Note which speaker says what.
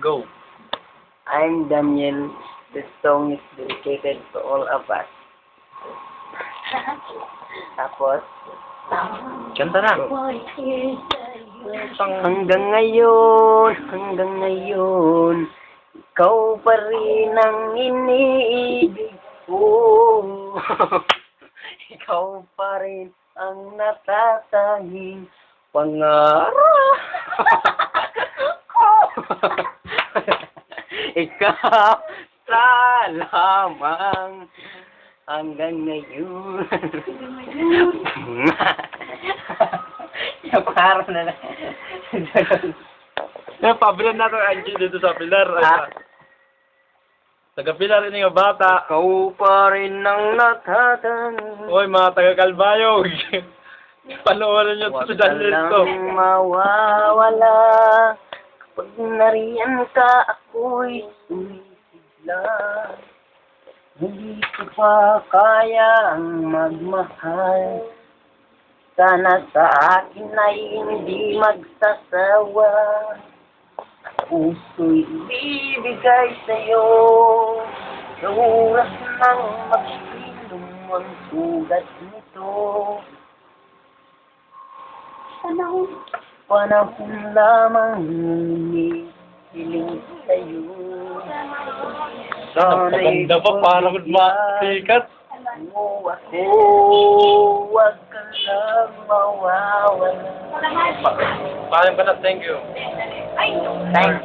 Speaker 1: Go.
Speaker 2: I'm Daniel. This song is dedicated to all of us. Tapos,
Speaker 1: Kanta na.
Speaker 2: hanggang ngayon, ikaw pa rin ang iniibig ko. Ikaw pa rin ang natatanging pangarap ko. Ikaw sa lamang hanggang ngayon. Naparo na lang.
Speaker 1: Pabilan natin ang Angie dito sa pilar.
Speaker 2: Ah.
Speaker 1: Taga-pilar rin yung bata.
Speaker 2: Ikaw pa rin ang natatanging.
Speaker 1: Oy, mga taga-Kalbayog. Panoorin nyo
Speaker 2: Huwag
Speaker 1: to
Speaker 2: ka
Speaker 1: sa Daniel to.
Speaker 2: lang mawawala. Kapag nariyan ka, ako'y sumisigla. Hindi ko pa kayang magmahal. Sana sa akin ay hindi magsasawa. Puso'y ibibigay sa'yo. Sa oras ng magsilong ang sugat nito. Panahon lamang hinihiling sa'yo. Sana'y
Speaker 1: Napaganda pa, parang masikat.
Speaker 2: Huwag ka lang mawawala.
Speaker 1: Parang ba na, thank you.
Speaker 2: Thanks.